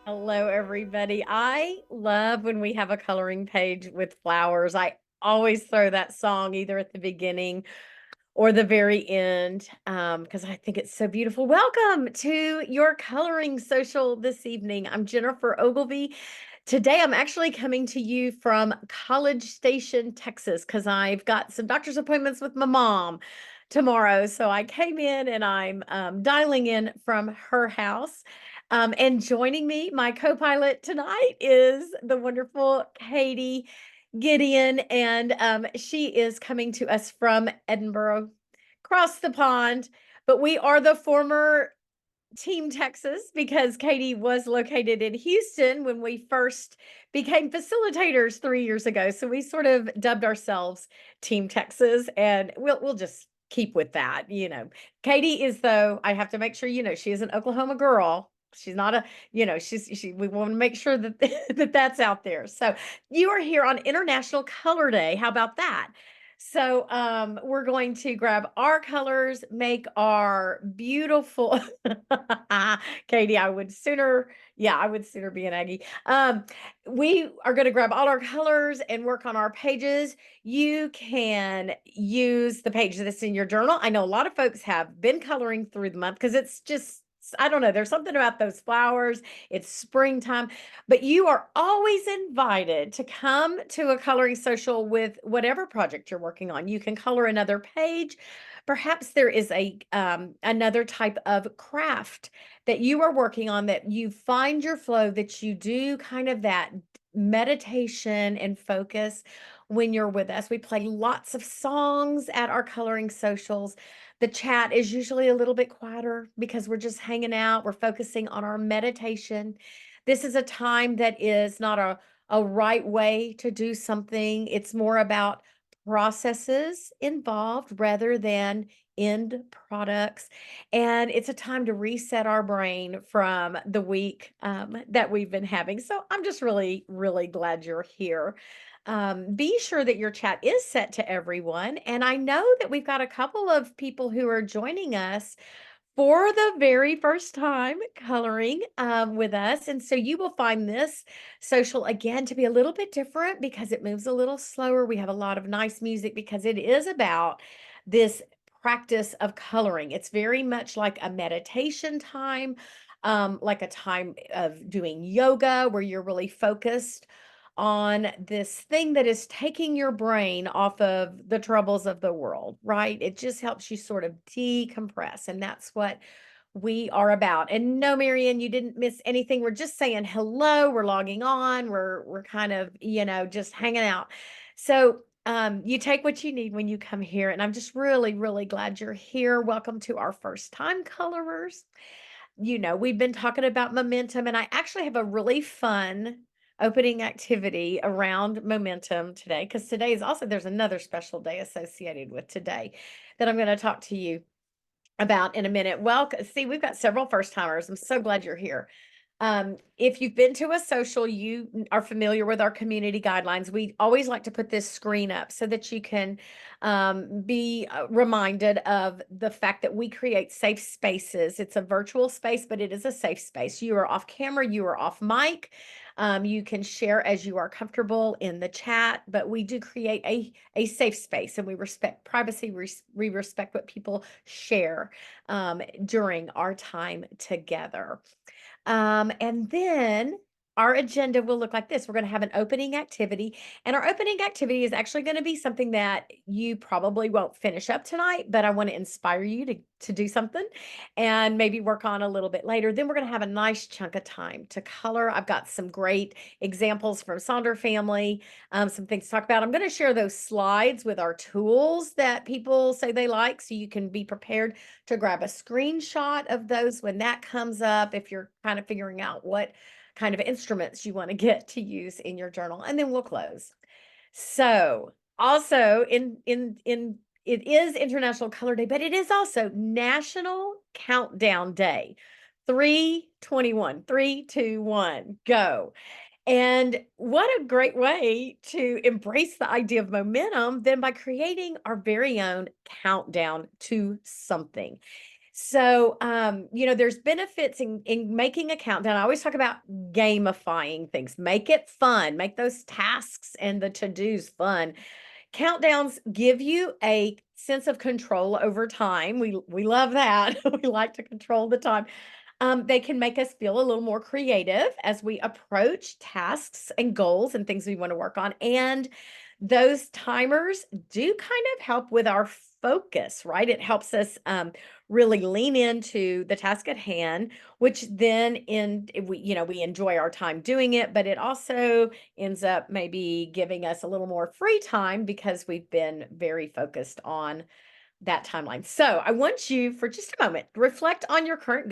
Hello, everybody. I love when we have a coloring page with flowers. I always throw that song either at the beginning or the very end because I think it's so beautiful. Welcome to your coloring social this evening. I'm Jennifer Ogilvy. Today, I'm actually coming to you from College Station, Texas, because I've got some doctor's appointments with my mom tomorrow. So I came in and I'm dialing in from her house. And joining me, my co-pilot tonight is the wonderful Katie Gideon, and she is coming to us from Edinburgh, across the pond. But we are the former Team Texas because Katie was located in Houston when we first became facilitators 3 years ago. So we sort of dubbed ourselves Team Texas, and we'll just keep with that. Katie is, though, I have to make sure she is an Oklahoma girl. She's not a, we want to make sure that that's out there. So you are here on International Color Day. How about that? So we're going to grab our colors, make our beautiful Katie, I would sooner be an Aggie. We are going to grab all our colors and work on our pages. You can use the page that's in your journal. I know a lot of folks have been coloring through the month because it's just, I don't know, there's something about those flowers. It's springtime, but you are always invited to come to a coloring social with whatever project you're working on. You can color another page. Perhaps there is another type of craft that you are working on, that you find your flow, that you do kind of that meditation and focus when you're with us. We play lots of songs at our coloring socials. The chat is usually a little bit quieter because we're just hanging out. We're focusing on our meditation. This is a time that is not a right way to do something. It's more about processes involved rather than end products. And it's a time to reset our brain from the week that we've been having. So I'm just really, really glad you're here. Be sure that your chat is set to everyone. And I know that we've got a couple of people who are joining us for the very first time coloring with us. And so you will find this social again to be a little bit different because it moves a little slower. We have a lot of nice music because it is about this practice of coloring. It's very much like a meditation time, like a time of doing yoga where you're really focused on this thing that is taking your brain off of the troubles of the world, right? It just helps you sort of decompress. And that's what we are about. And no, Marianne, you didn't miss anything. We're just saying hello. We're logging on. We're kind of, just hanging out. So you take what you need when you come here. And I'm just really, really glad you're here. Welcome to our first time colorers. We've been talking about momentum, and I actually have a really fun opening activity around momentum today, because today is also, there's another special day associated with today that I'm going to talk to you about in a minute. Well, see, we've got several first timers. I'm so glad you're here. If you've been to a social, you are familiar with our community guidelines. We always like to put this screen up so that you can be reminded of the fact that we create safe spaces. It's a virtual space, but it is a safe space. You are off camera, you are off mic. You can share as you are comfortable in the chat, but we do create a safe space, and we respect privacy. We respect what people share during our time together. And then our agenda will look like this. We're going to have an opening activity, and our opening activity is actually going to be something that you probably won't finish up tonight, but I want to inspire you to do something and maybe work on a little bit later. Then we're going to have a nice chunk of time to color. I've got some great examples from Sonder family, some things to talk about. I'm going to share those slides with our tools that people say they like, so you can be prepared to grab a screenshot of those when that comes up, if you're kind of figuring out what kind of instruments you want to get to use in your journal. And then we'll close. So also it is International Color Day, but it is also National Countdown Day. 321, 3, 2, 1, go. And what a great way to embrace the idea of momentum than by creating our very own countdown to something. So, there's benefits in making a countdown. I always talk about gamifying things. Make it fun. Make those tasks and the to-dos fun. Countdowns give you a sense of control over time. We love that. We like to control the time. They can make us feel a little more creative as we approach tasks and goals and things we want to work on. And those timers do kind of help with our focus, right? It helps us really lean into the task at hand, which then we enjoy our time doing it, but it also ends up maybe giving us a little more free time because we've been very focused on that timeline. So I want you for just a moment reflect on your current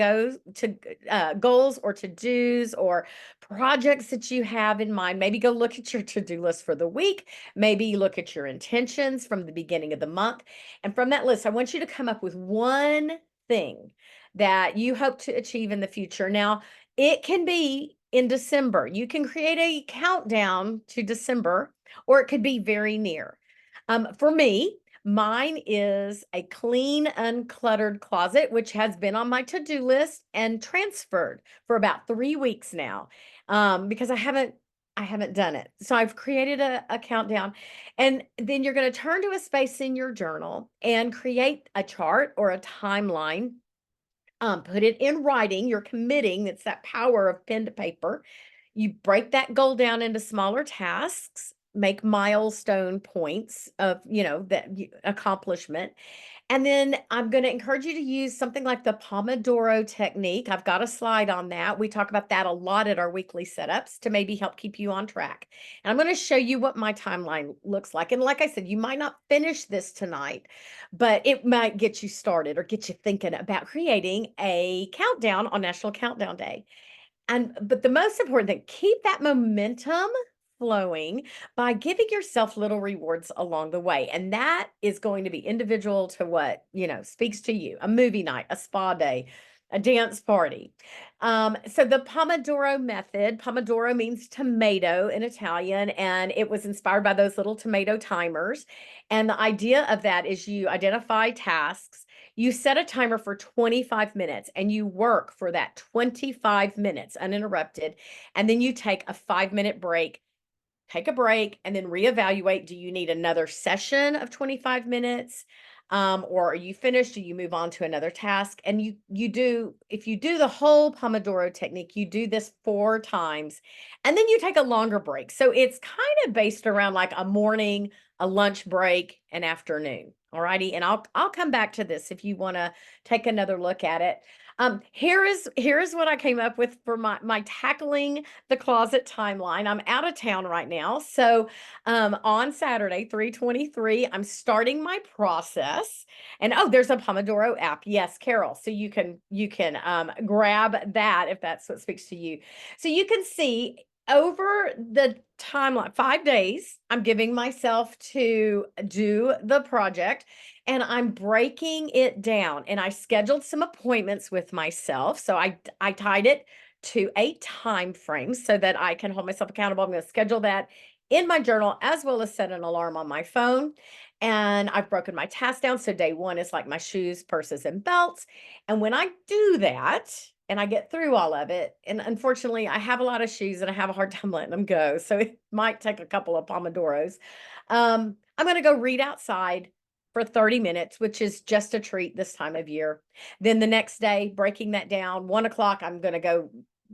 goals or to-dos or projects that you have in mind. Maybe go look at your to-do list for the week. Maybe look at your intentions from the beginning of the month. And from that list, I want you to come up with one thing that you hope to achieve in the future. Now, it can be in December. You can create a countdown to December, or it could be very near. For me, mine is a clean, uncluttered closet, which has been on my to-do list and transferred for about 3 weeks now, because I haven't done it. So I've created a countdown, and then you're going to turn to a space in your journal and create a chart or a timeline. Put it in writing. You're committing. It's that power of pen to paper. You break that goal down into smaller tasks, make milestone points of, accomplishment. And then I'm going to encourage you to use something like the Pomodoro technique. I've got a slide on that. We talk about that a lot at our weekly setups to maybe help keep you on track. And I'm going to show you what my timeline looks like. And like I said, you might not finish this tonight, but it might get you started or get you thinking about creating a countdown on National Countdown Day. But the most important thing, keep that momentum flowing by giving yourself little rewards along the way. And that is going to be individual to what, speaks to you. A movie night, a spa day, a dance party. So the Pomodoro method, Pomodoro means tomato in Italian, and it was inspired by those little tomato timers. And the idea of that is you identify tasks, you set a timer for 25 minutes and you work for that 25 minutes uninterrupted. And then you take a 5-minute break, take a break, and then reevaluate. Do you need another session of 25 minutes? Or are you finished? Do you move on to another task? And if you do the whole Pomodoro technique, you do this 4 times, and then you take a longer break. So it's kind of based around like a morning, a lunch break, and afternoon. All righty. And I'll come back to this if you want to take another look at it. Here is what I came up with for my tackling the closet timeline. I'm out of town right now. So on Saturday, 3/23, I'm starting my process. And there's a Pomodoro app. Yes, Carol. So you can grab that if that's what speaks to you. So you can see over the timeline, 5 days, I'm giving myself to do the project, and I'm breaking it down. And I scheduled some appointments with myself. So I tied it to a time frame so that I can hold myself accountable. I'm going to schedule that in my journal as well as set an alarm on my phone. And I've broken my task down. So day 1 is like my shoes, purses, and belts. And when I do that, and I get through all of it, and unfortunately, I have a lot of shoes and I have a hard time letting them go. So it might take a couple of Pomodoros. I'm going to go read outside for 30 minutes, which is just a treat this time of year. Then the next day, breaking that down, 1 o'clock, I'm going to go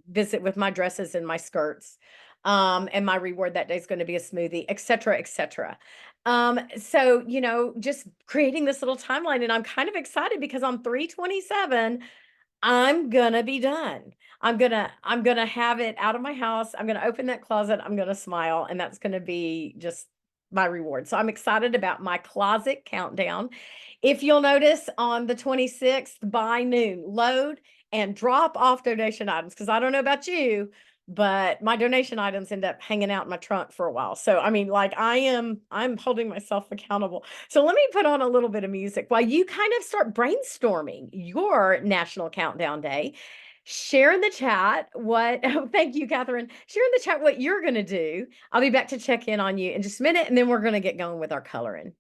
visit with my dresses and my skirts. And my reward that day is going to be a smoothie, et cetera, et cetera. So, just creating this little timeline, and I'm kind of excited because on 3/27, I'm gonna be done. I'm gonna have it out of my house. I'm gonna open that closet. I'm gonna smile, and that's gonna be just my reward. So I'm excited about my closet countdown. If you'll notice on the 26th by noon, load and drop off donation items, because I don't know about you, but my donation items end up hanging out in my trunk for a while. So I mean, like I'm holding myself accountable. So let me put on a little bit of music while you kind of start brainstorming your National Countdown Day. Share in the chat thank you, Catherine. Share in the chat what you're going to do. I'll be back to check in on you in just a minute, and then we're going to get going with our coloring.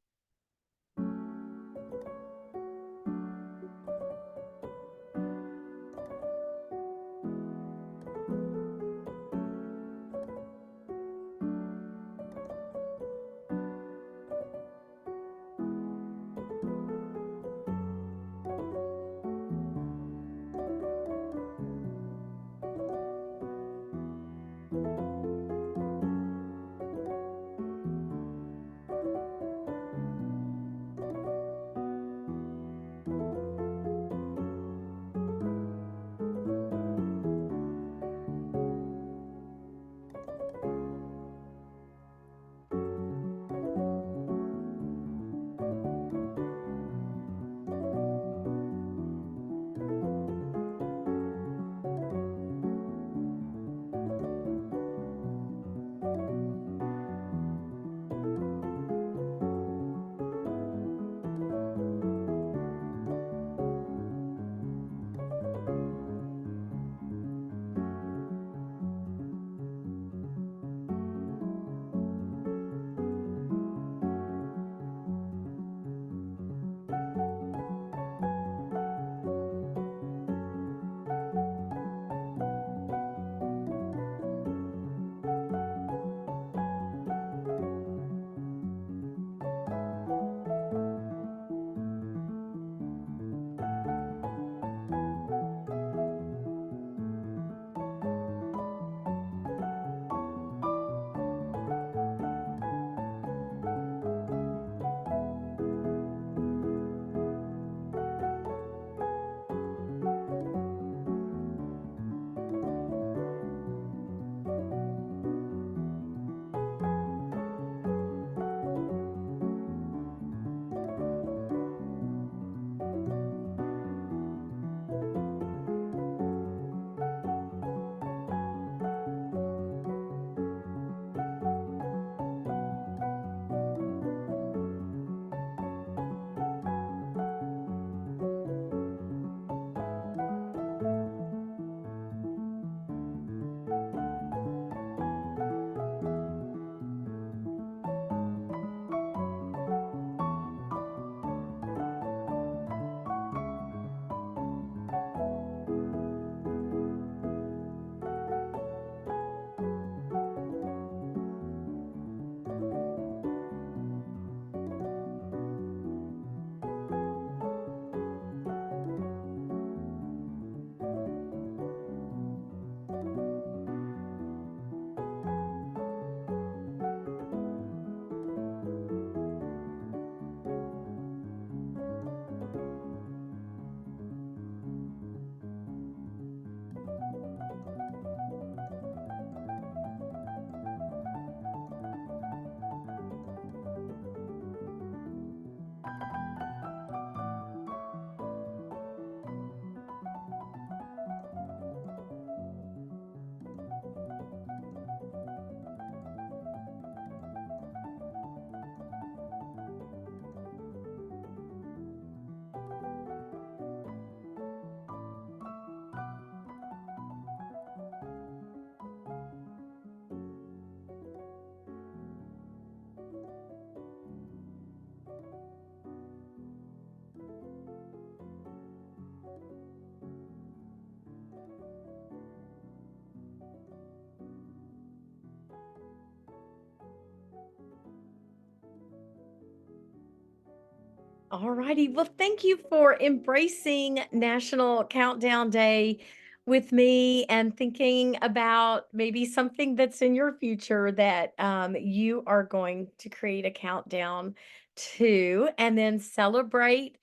All righty. Well, thank you for embracing National Countdown Day with me and thinking about maybe something that's in your future that you are going to create a countdown to and then celebrate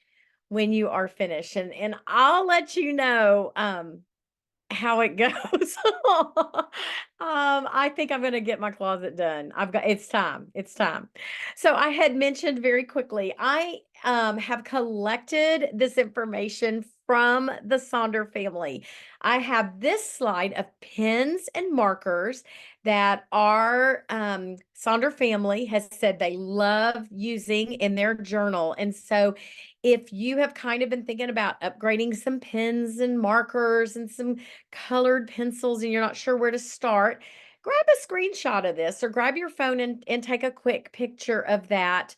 when you are finished. And I'll let you know. How it goes. I think I'm gonna get my closet done. It's time. It's time. So I had mentioned very quickly, I have collected this information from the Sonder family. I have this slide of pens and markers that our Sonder family has said they love using in their journal. And so if you have kind of been thinking about upgrading some pens and markers and some colored pencils and you're not sure where to start, grab a screenshot of this or grab your phone and take a quick picture of that.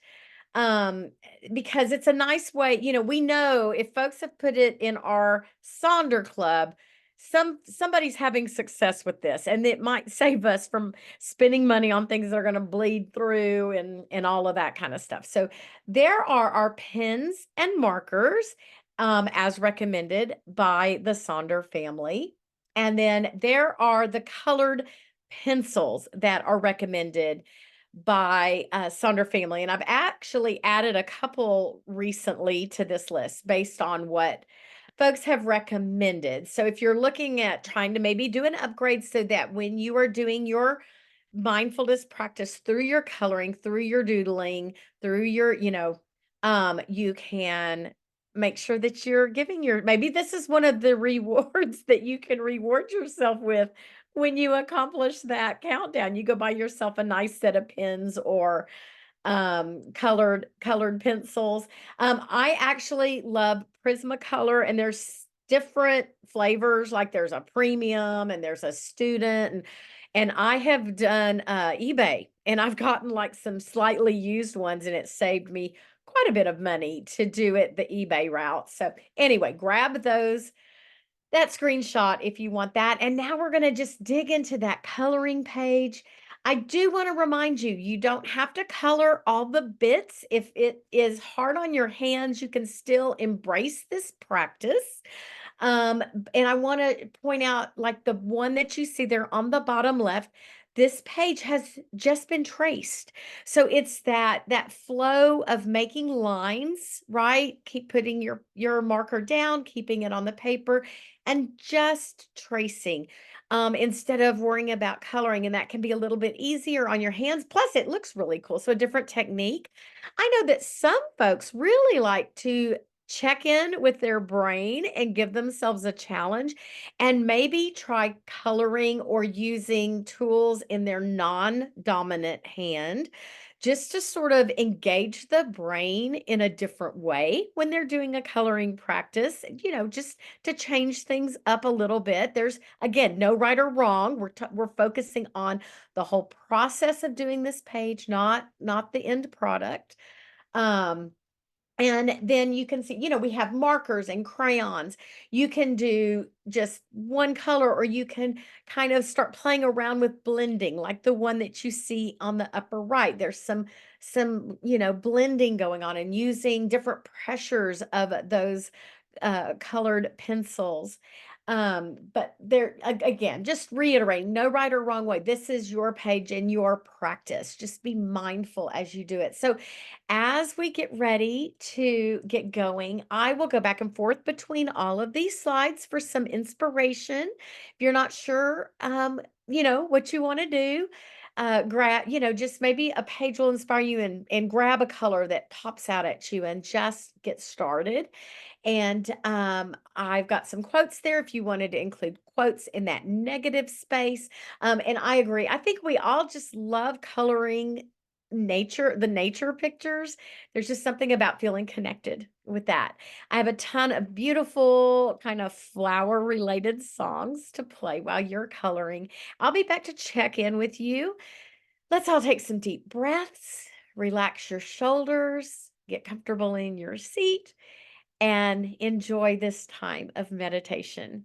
Um, because it's a nice way, we know if folks have put it in our Sonder Club, somebody's having success with this, and it might save us from spending money on things that are going to bleed through and all of that kind of stuff. So there are our pens and markers as recommended by the Sonder family. And then there are the colored pencils that are recommended by Sonder family. And I've actually added a couple recently to this list based on what folks have recommended. So if you're looking at trying to maybe do an upgrade so that when you are doing your mindfulness practice through your coloring, through your doodling, through your, you can make sure that you're giving maybe this is one of the rewards that you can reward yourself with when you accomplish that countdown. You go buy yourself a nice set of pens or colored pencils. I actually love Prismacolor, and there's different flavors, like there's a premium and there's a student, and I have done eBay, and I've gotten like some slightly used ones, and it saved me quite a bit of money to do it the eBay route. So anyway, grab that screenshot if you want that. And now we're going to just dig into that coloring page. I do want to remind you, you don't have to color all the bits. If it is hard on your hands, you can still embrace this practice. And I want to point out, like the one that you see there on the bottom left, this page has just been traced. So it's that flow of making lines, right? Keep putting your marker down, keeping it on the paper, and just tracing. Instead of worrying about coloring, and that can be a little bit easier on your hands. Plus, it looks really cool. So a different technique. I know that some folks really like to check in with their brain and give themselves a challenge and maybe try coloring or using tools in their non-dominant hand just to sort of engage the brain in a different way when they're doing a coloring practice, just to change things up a little bit. There's, again, no right or wrong. We're focusing on the whole process of doing this page, not the end product. Um, and then you can see, we have markers and crayons. You can do just one color, or you can kind of start playing around with blending, like the one that you see on the upper right. There's some blending going on and using different pressures of those colored pencils. But there again, just reiterate, no right or wrong way. This is your page and your practice. Just be mindful as you do it. So as we get ready to get going, I will go back and forth between all of these slides for some inspiration. If you're not sure, what you want to do, grab, just maybe a page will inspire you, and grab a color that pops out at you and just get started. And I've got some quotes there if you wanted to include quotes in that negative space. And I agree. I think we all just love coloring the nature pictures. There's just something about feeling connected with that. I have a ton of beautiful kind of flower related songs to play while you're coloring. I'll be back to check in with you. Let's all take some deep breaths, relax your shoulders, get comfortable in your seat, and enjoy this time of meditation.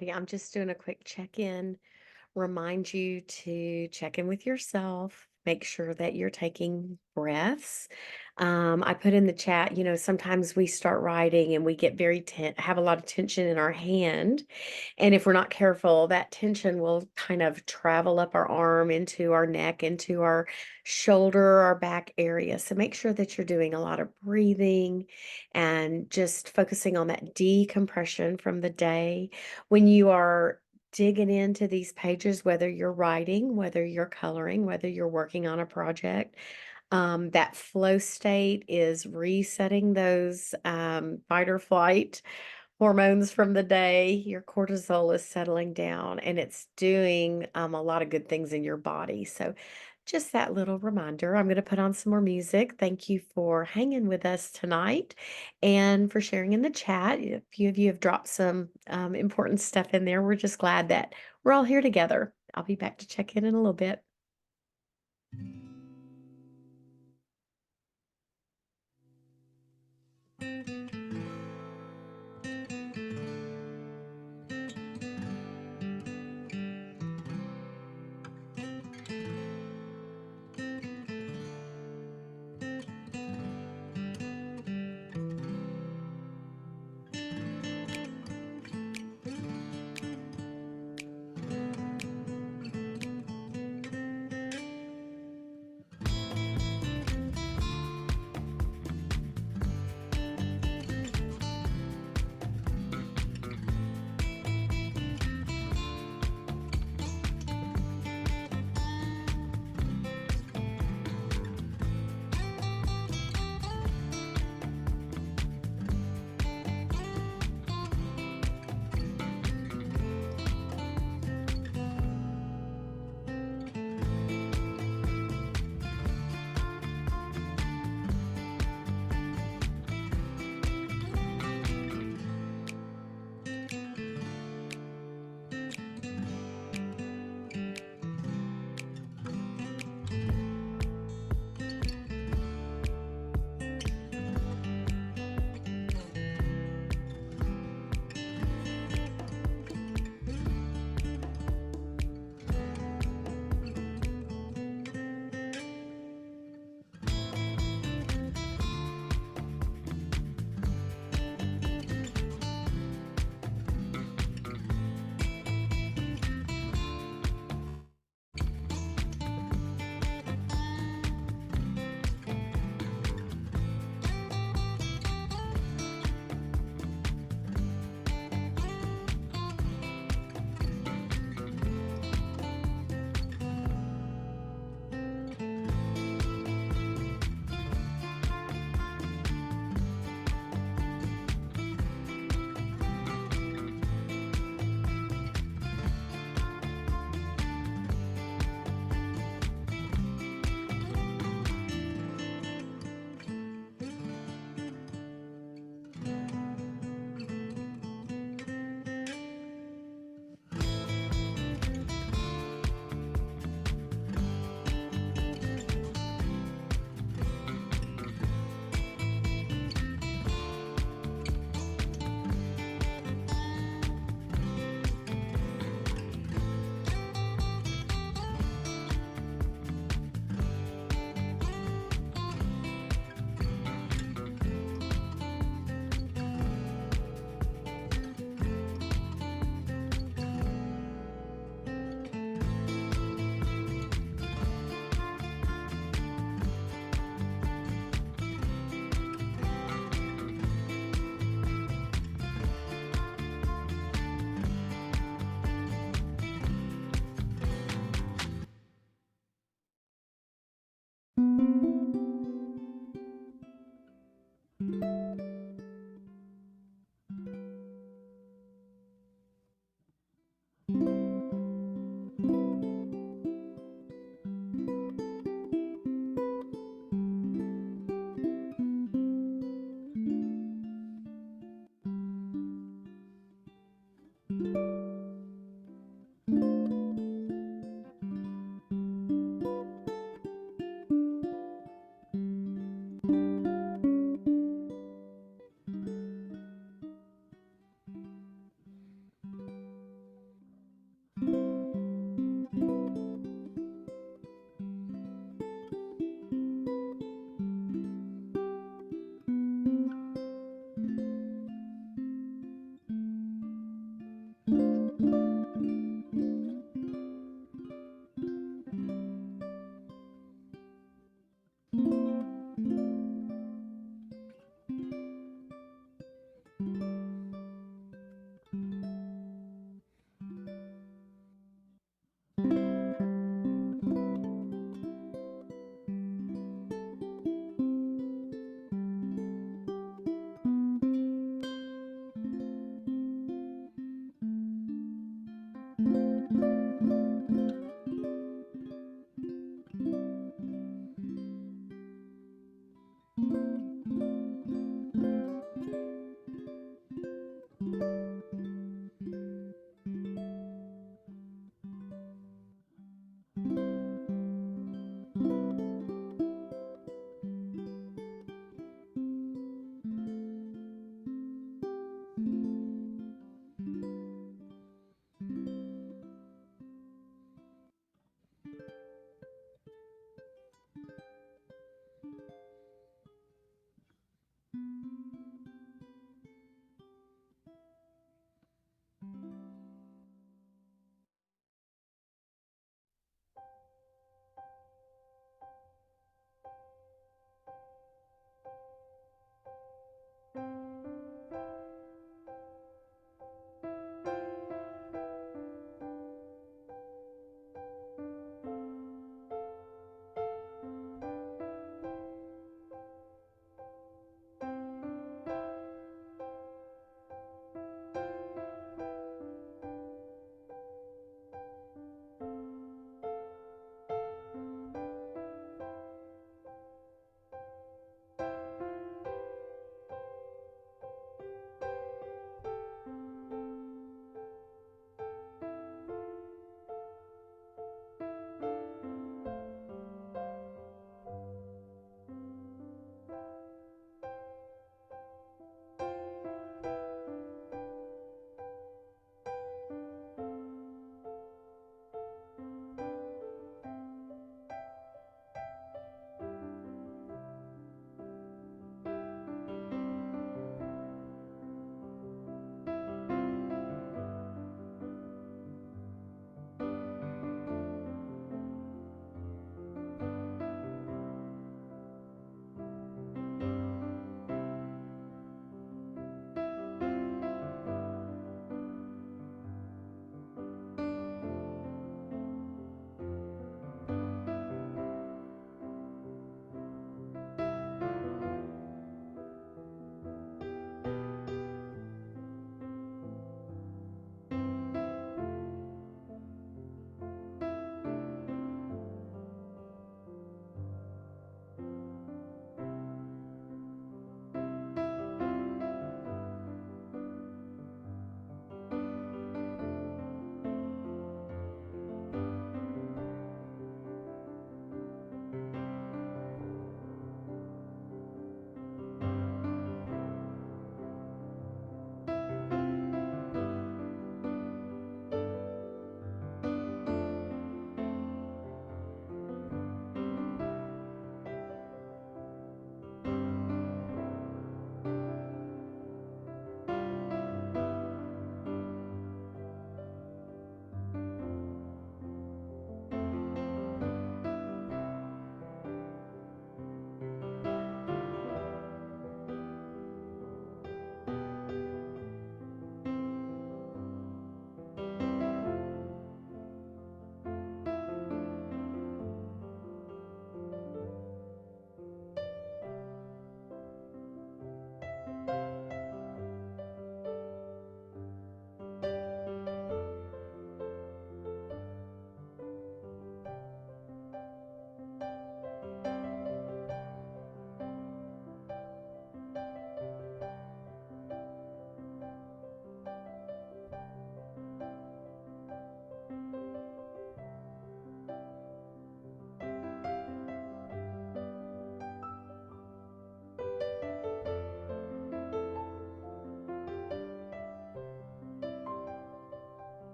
Alrighty, I'm just doing a quick check-in. Remind you to check in with yourself, make sure that you're taking breaths. I put in the chat, sometimes we start writing and we get very have a lot of tension in our hand. And if we're not careful, that tension will kind of travel up our arm, into our neck, into our shoulder, our back area. So make sure that you're doing a lot of breathing and just focusing on that decompression from the day. When you are digging into these pages, whether you're writing, whether you're coloring, whether you're working on a project, that flow state is resetting those fight or flight hormones from the day. Your cortisol is settling down and it's doing a lot of good things in your body. So, just that little reminder. I'm going to put on some more music. Thank you for hanging with us tonight and for sharing in the chat. A few of you have dropped some important stuff in there. We're just glad that we're all here together. I'll be back to check in a little bit.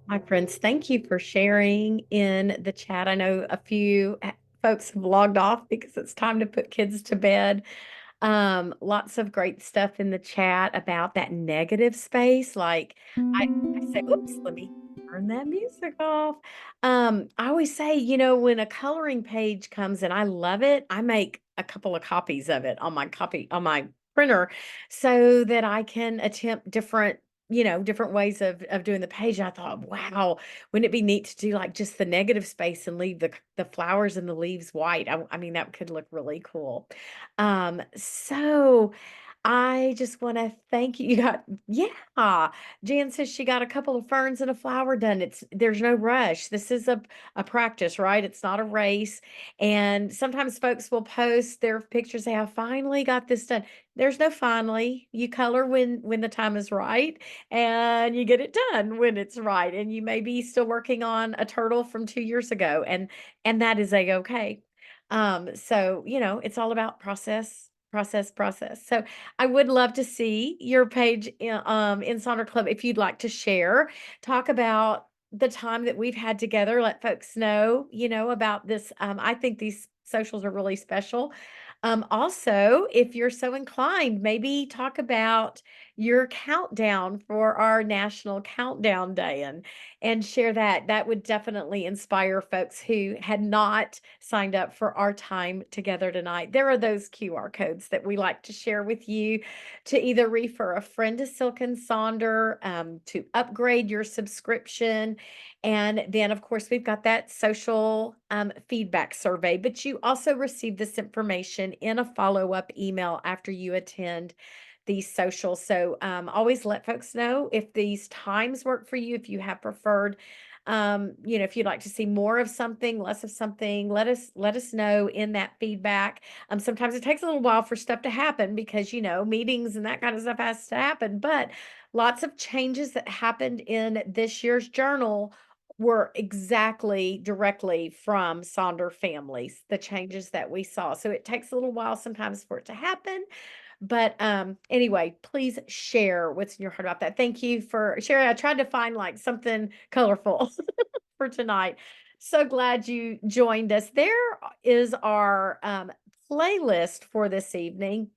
My friends, thank you for sharing in the chat. I know a few folks have logged off because it's time to put kids to bed. Lots of great stuff in the chat about that negative space. Like I say, oops, let me turn that music off. I always say, when a coloring page comes and I love it, I make a couple of copies of it on my printer so that I can attempt different ways of doing the page. And I thought, wow, wouldn't it be neat to do like just the negative space and leave the flowers and the leaves white? I mean, that could look really cool. So I just want to thank you. Yeah. Jan says she got a couple of ferns and a flower done. There's no rush. This is a practice, right? It's not a race. And sometimes folks will post their pictures, say, I finally got this done. There's no finally. You color when the time is right, and you get it done when it's right. And you may be still working on a turtle from 2 years ago, and that is okay. So, it's all about process, process, process. So I would love to see your page in Sonder Club if you'd like to share, talk about the time that we've had together, let folks know, about this. I think these socials are really special. Also, if you're so inclined, maybe talk about your countdown for our National Countdown Day and share that. That would definitely inspire folks who had not signed up for our time together tonight. There are those QR codes that we like to share with you to either refer a friend to Silk and Sonder, to upgrade your subscription. And then, of course, we've got that social feedback survey, but you also receive this information in a follow-up email after you attend these socials. So always let folks know if these times work for you, if you have preferred, if you'd like to see more of something, less of something, let us know in that feedback. Sometimes it takes a little while for stuff to happen because, meetings and that kind of stuff has to happen, but lots of changes that happened in this year's journal were exactly directly from Sonder families, the changes that we saw. So it takes a little while sometimes for it to happen. But anyway, please share what's in your heart about that. Thank you for sharing. I tried to find like something colorful for tonight. So glad you joined us. There is our playlist for this evening.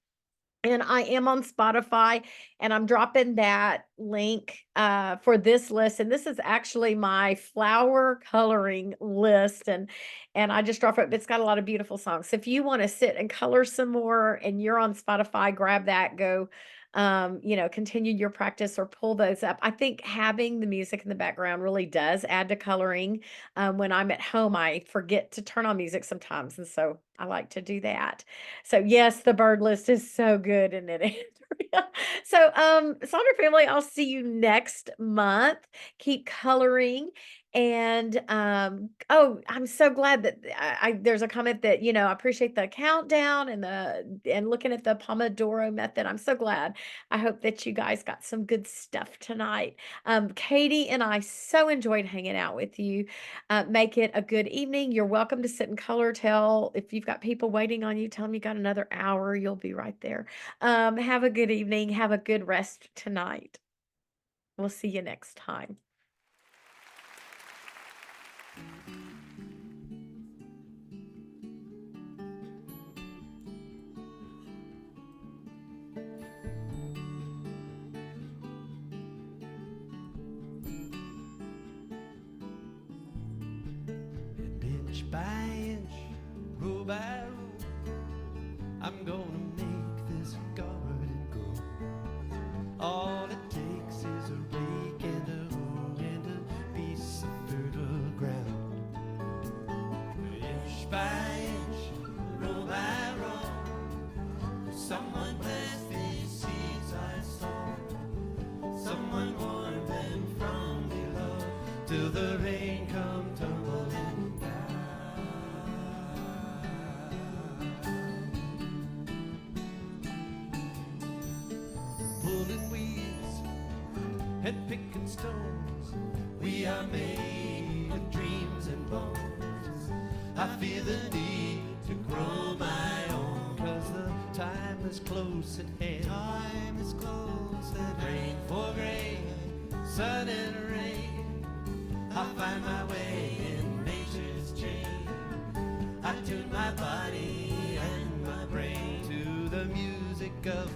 And I am on Spotify, and I'm dropping that link for this list. And this is actually my flower coloring list. And I just dropped it. It's got a lot of beautiful songs. So if you want to sit and color some more and you're on Spotify, grab that, go continue your practice or pull those up. I think having the music in the background really does add to coloring. When I'm at home, I forget to turn on music sometimes. And so I like to do that. So yes, the bird list is so good, isn't it, Andrea? So Sonder family, I'll see you next month. Keep coloring. And I'm so glad that there's a comment that, I appreciate the countdown and looking at the Pomodoro method. I'm so glad. I hope that you guys got some good stuff tonight. Katie and I so enjoyed hanging out with you. Make it a good evening. You're welcome to sit and color. If you've got people waiting on you, tell them you got another hour. You'll be right there. Have a good evening. Have a good rest tonight. We'll see you next time. Inch by inch, row by row, I'm gonna make this garden grow. All it takes is a rake and a hoe and a piece of fertile ground. Inch by inch, row by row, someone blessed these seeds I sow. Someone warned them from below till the rain come tumbling down. Pulling weeds and picking stones, we are made of dreams and bones. I feel the need to grow my own, 'cause the time is close at hand. Time is close at hand. Rain for grain, sun and rain, I'll find my way in nature's chain. I tune my body and my brain to the music of